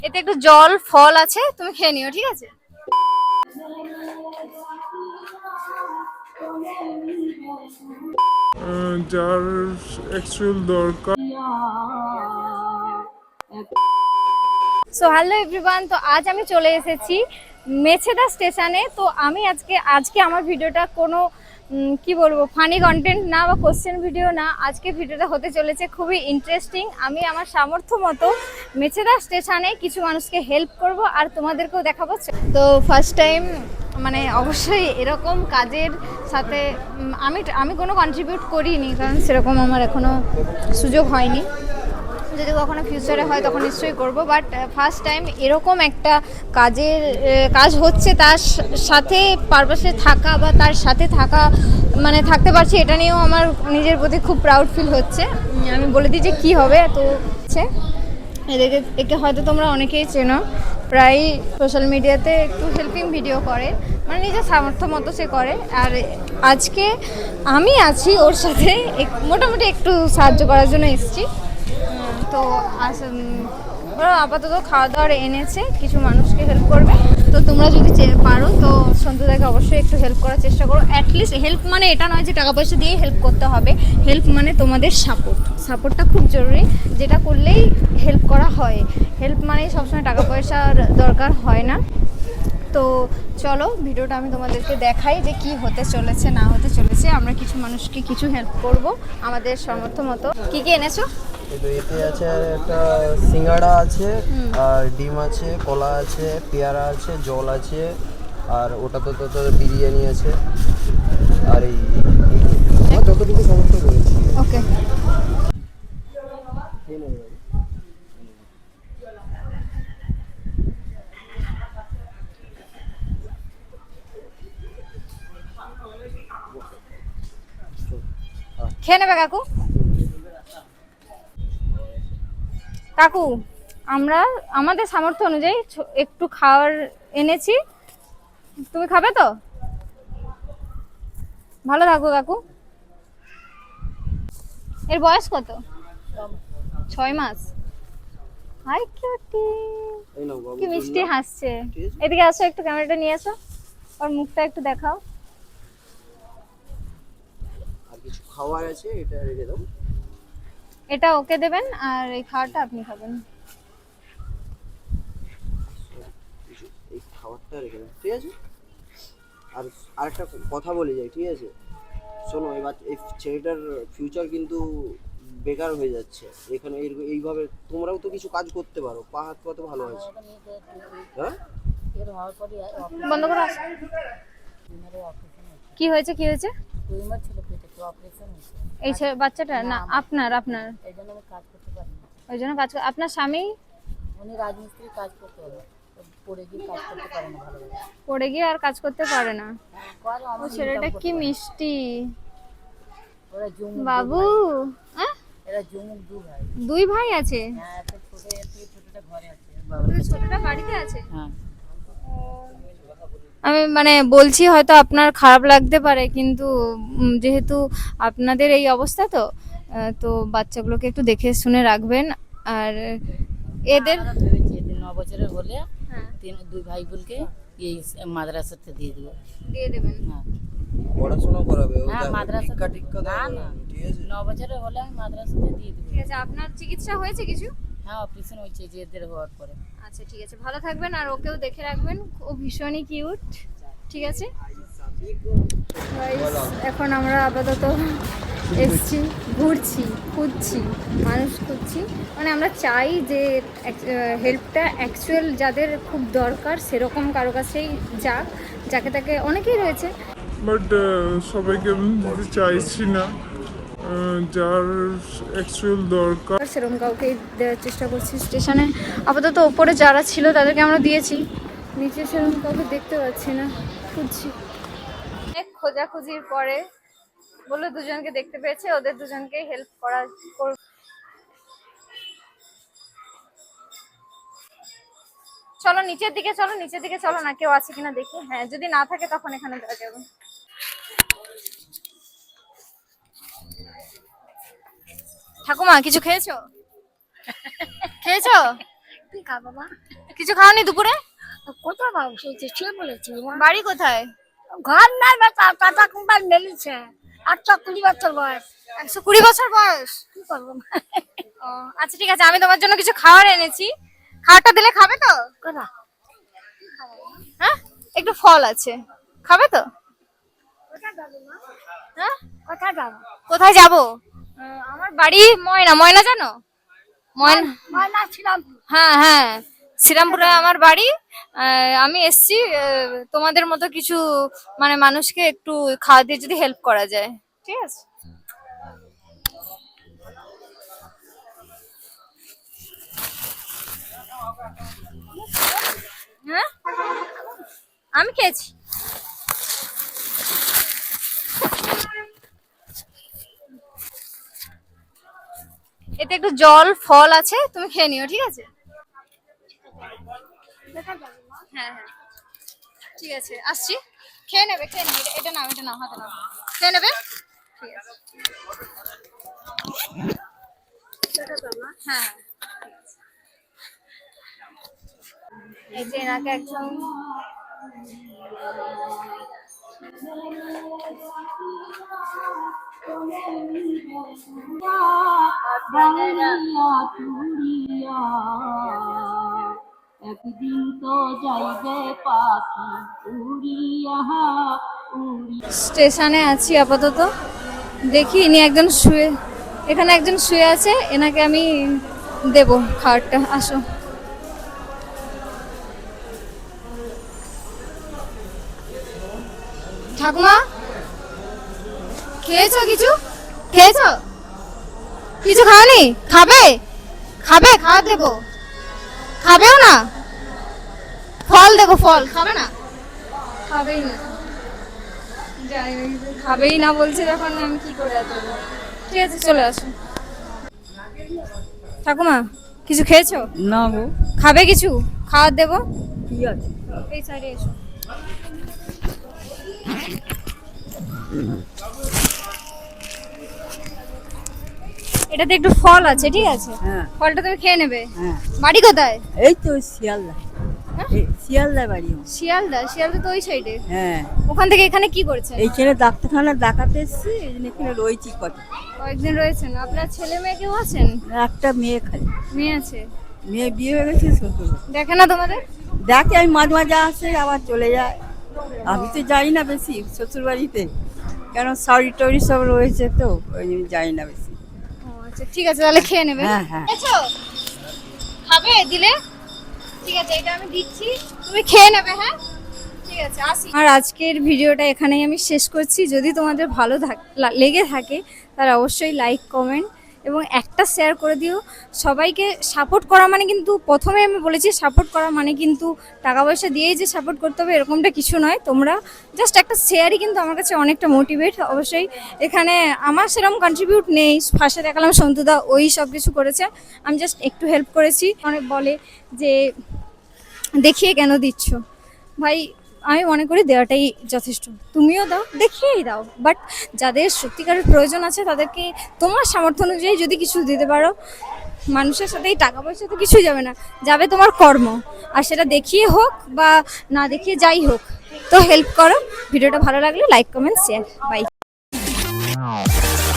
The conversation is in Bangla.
এতে একটু জল ফল আছে, তুমি খেয়ে নিও, ঠিক আছে? যার অ্যাকচুয়াল দরকার। সো হ্যালো এভরিওয়ান, তো আজ আমি চলে এসেছি মেছেদা স্টেশনে। তো আমি আজকে আমার ভিডিওটা কোনো কি বলবো, ফানি কন্টেন্ট না বা কোশ্চেন ভিডিও না। আজকে ভিডিওটা হতে চলেছে খুবই ইন্টারেস্টিং। আমি আমার সামর্থ্য মতো মেছেদা স্টেশনে কিছু মানুষকে হেল্প করব আর তোমাদেরকেও দেখাবো। তো ফার্স্ট টাইম মানে অবশ্যই এরকম কাজের সাথে আমি কোনো কন্ট্রিবিউট করিনি, কারণ সেরকম আমার এখনো সুযোগ হয়নি। যদি কখনো ফিউচারে হয় তখন নিশ্চয়ই করব, বাট ফার্স্ট টাইম এরকম একটা কাজ হচ্ছে, তার সাথে পারপাসে থাকা বা তার সাথে থাকা মানে থাকতে পারছি, এটা নিয়েও আমার নিজের প্রতি খুব প্রাউড ফিল হচ্ছে। আমি বলে দিই যে কী হবে। তো হচ্ছে একে হয়তো তোমরা অনেকেই চেনো, প্রায় সোশ্যাল মিডিয়াতে একটু হেল্পিং ভিডিও করে, মানে নিজের সামর্থ্য মতো সে করে। আর আজকে আমি আছি ওর সাথে, মোটামুটি একটু সাহায্য করার জন্য এসেছি। তো ওরা আপাতত খাওয়া দাওয়ার এনেছে, কিছু মানুষকে হেল্প করবে। তো তোমরা যদি পারো তো সন্তুদাকে অবশ্যই একটু হেল্প করার চেষ্টা করো। অ্যাটলিস্ট হেল্প মানে এটা নয় যে টাকা পয়সা দিয়ে হেল্প করতে হবে, হেল্প মানে তোমাদের সাপোর্টটা খুব জরুরি, যেটা করলেই হেল্প করা হয়। হেল্প মানেই সবসময় টাকা পয়সার দরকার হয় না। তো চলো ভিডিওটা আমি তোমাদেরকে দেখাই যে কি হতে চলেছে না হতে চলেছে। আমরা কিছু মানুষকে কিছু হেল্প করব আমাদের সামর্থ্য মতো। কি কি এনেছো? এতে আছে একটা সিঙ্গাড়া আছে, আর ডিম আছে, কলা আছে, পেয়ারা আছে, জল আছে, আর ওটা তো বিরিয়ানি আছে, আর এই যতটুকু সমস্ত রয়েছে। ওকে, খেয়ে নেবে কাকু? কাকু, আমরা আমাদের সামর্থ্য অনুযায়ী একটু খাবার এনেছি, তুমি খাবে তো? ভালো থাকো কাকু। এর বয়স কত? 6 মাস। হাই কিউটি, এই নাও বাবু, কি মিষ্টি বললাম। হাসছে। ঠিক আছে, এদিকে আসো, একটু ক্যামেরাটা নিয়ে আসো, ওর মুখটা একটু দেখাও। আর কিছু খাবার আছে, এটা রেখে দাও। এটা ওকে দেবেন আর এই খাবারটা আপনি খাবেন। এই খাবারটা রেখে দাও, ঠিক আছে। আর আরেকটা কথা বলে যাই, ঠিক আছে। শোনো, এই ছেলেটার ফিউচার কিন্তু বেকার হয়ে যাচ্ছে এখানে। এইভাবে তোমরাও তো কিছু কাজ করতে পারো, পা হাত পা তো ভালো আছে। হ্যাঁ, বন্ধ করে আসো। কি হয়েছে, কি হয়েছে? এই বাচ্চাটা না আপনার? ওই জন্য আপনার স্বামী উনি রাজমিস্ত্রি কাজ করতে হবে, পড়ে গিয়ে কাজ করতে পারে না ভালোভাবে। পড়ে গিয়ে আর কাজ করতে পারে না। করে ও আমার ছেলেটা কি মিষ্টি ওরা জুমুক বাবু। হ্যাঁ, এরা জুমুক ভাই। 2 ভাই আছে? হ্যাঁ, একটা ছোট ছোটটা ঘরে আছে, ছোটটা বাড়িতে আছে। হ্যাঁ। আমি মানে বলছি হয়তো আপনার খারাপ লাগতে পারে, কিন্তু যেহেতু আপনাদের এই অবস্থা, তো বাচ্চাগুলোকে একটু দেখে শুনে রাখবেন। আর এদের আমরা ভেবেছি এদের 9 বছরের হলে হ্যাঁ 2 ভাই বোনকে এই মাদ্রাসাতে দিয়ে দেবো। দিয়ে দেবেন। হ্যাঁ, পড়াশোনা করাবে, হ্যাঁ, মাদ্রাসা ভিক্ষা টিক্ষা না দেওয়া, না, ঠিক আছে। 9 বছরের হলে আমি মাদ্রাসাতে দিয়ে দেবো। ঠিক আছে, আপনার চিকিৎসা হয়েছে কিছু? হ্যাঁ, অপারেশন হয়েছে যে এদের হওয়ার পরে। আচ্ছা ঠিক আছে, ভালো থাকবেন আর ওকেও দেখে রাখবেন, ও ভীষণই কিউট। ঠিক আছে, Guys, এখন আমরা আপাতত এসছি, খুঁজছি মানুষ খুঁজছি। মানে আমরা চাই যে হেল্পটা অ্যাকচুয়াল যাদের খুব দরকার সেরকম কারো কাছেই যাক, যাকে তাকে অনেকেই রয়েছে, বাট সবাইকে আমি দিতে চাইছি না। যার অ্যাকচুয়াল দরকার। সেরকম কাউকেই দেওয়ার চেষ্টা করছি। স্টেশনে আপাতত ওপরে যারা ছিল তাদেরকে আমরা দিয়েছি, নিচে সেরকম কাউকে দেখতে পাচ্ছি না, খুঁজছি। অনেক খোঁজাখুঁজির পরে বললো দুজনকে দেখতে পেয়েছে, ওদের দুজনকে হেল্প করব। চলো নিচের দিকে চলো না, কেউ আছে কিনা দেখি। হ্যাঁ, যদি না থাকে তখন এখানে দেওয়া যাবে। ঠাকুমা কিছু খেয়েছো? কি খাবো মা? কিছু খাওনি দুপুরে? কোথায় পাবো? সেই তো শুয়ে পড়েছি মা। বাড়ি কোথায়? ঘর নাই বেটা, টাটা কোম্পানি মেলিছে। 820 বছর বয়স। 120 বছর বয়স। কি করবো মা? ও আচ্ছা ঠিক আছে, আমি তোমার জন্য কিছু খাবার এনেছি, খাবারটা দিলে খাবে তো? কোথা? হ্যাঁ একটু ফল আছে, খাবে তো? কোথায় যাবো মা? হ্যাঁ কোথায় যাবো? কোথায় যাব? আমার বাড়ি ময়না, ময়না জানো? ময়না, ময়না ছিলাম। হ্যাঁ হ্যাঁ শ্রীরামপুরে আমার বাড়ি। আমি এসছি তোমাদের মতো কিছু মানে মানুষকে একটু খাওয়া দিয়ে যদি হেল্প করা যায়, ঠিক আছে? হ্যাঁ আমি খেয়েছি। এতে একটু জল ফল আছে, তুমি খেয়ে নিও, ঠিক আছে? হ্যাঁ হ্যাঁ ঠিক আছে, আসছি। খেয়ে নেবে, খেয়ে নেবে, এটা নাও, এটা নাও, হাতে নাও, খেয়ে নেবে, ঠিক আছে? হ্যাঁ এই যে এনাকে একজন একদিন তো যাইবে পাখি উড়িয়া স্টেশনে আছি আপাতত। দেখি ইনি একজন শুয়ে, এখানে একজন শুয়ে আছে, এনাকে আমি দেব খাবারটা। আসো। ঠাকুমা খেয়েছো? কিছু খেয়েছো? কিছু খাওনি? খাবে? খাবে? খাওয়া দেবো, খাবেও না? ফল দেবো, ফল খাবে না? খাবেই না, যাই হোক, খাবেই না বলছে যখন, আমি কি করে দেবো? ঠিক আছে চলে আসো। ঠাকুমা কিছু খেয়েছো? না গো, খাবে কিছু? খাওয়ার দেবো, কি আছে? এই সাইডে এসো। এটাতে একটু ফল আছে, ঠিক আছে? হ্যাঁ ফলটা তুমি খেয়ে নেবে। হ্যাঁ, বাড়ি কোথায়? এই তো শিয়ালদা। হ্যাঁ? শিয়ালদা বাড়ি আমার। শিয়ালদা? শিয়ালদা তো ওই সাইডে। হ্যাঁ, ওখান থেকে এখানে কি করছেন? এইখানে ডাক্তারখানা দেখাতে এসছি, এই জন্য এখানে রয়েছি কত। কয়েকদিন রয়েছেন। আপনার ছেলে মেয়ে কেউ আছেন? একটা মেয়ে খালি, মেয়ে আছে। মেয়ে বিয়ে হয়ে গেছে, শ্বশুর দেখে না তোমাদের? দেখে, আমি মাঝে মাঝে আসে আবার চলে যায়। আমি তো যাই না বেশি শ্বশুর বাড়িতে, কেন শাড়ি টাড়ি সব রয়েছে তো, ওই জন্য যাই না বেশি। ও আচ্ছা ঠিক আছে, তাহলে খেয়ে নেবে। হ্যাঁ, হ্যাঁ। খেয়েছো? খাবে দিলে? ঠিক আছে, এটা আমি দিচ্ছি, তুমি খেয়ে নেবে। হ্যাঁ ঠিক আছে, আসি। আর আজকের ভিডিওটা এখানেই আমি শেষ করছি। যদি তোমাদের ভালো লেগে থাকে তাহলে অবশ্যই লাইক, কমেন্ট এবং একটা শেয়ার করে দিও। সবাইকে সাপোর্ট করা মানে কিন্তু, প্রথমে আমি বলেছি সাপোর্ট করা মানে কিন্তু টাকা পয়সা দিয়েই যে সাপোর্ট করতে হবে এরকমটা কিছু নয়। তোমরা জাস্ট একটা শেয়ারই কিন্তু আমার কাছে অনেকটা মোটিভেট। অবশ্যই এখানে আমার সেরকম কন্ট্রিবিউট নেই, ফার্স্টে দেখালাম সন্তুদা ওই সব কিছু করেছে, আমি জাস্ট একটু হেল্প করেছি। অনেক বলে যে দেখিয়ে কেন দিচ্ছ, ভাই আমি মনে করি দেওয়াটাই যথেষ্ট। তুমিও দাও, দেখিয়েই দাও, বাট যাদের সত্যিকারের প্রয়োজন আছে তাদেরকে তোমার সামর্থ্য অনুযায়ী যদি কিছু দিতে পারো। মানুষের সাথে এই টাকা পয়সা তো কিছুই যাবে না, যাবে তোমার কর্ম। আর সেটা দেখিয়ে হোক বা না দেখিয়ে যাই হোক, তো হেল্প করো। ভিডিওটা ভালো লাগলে লাইক, কমেন্ট, শেয়ার। বাই।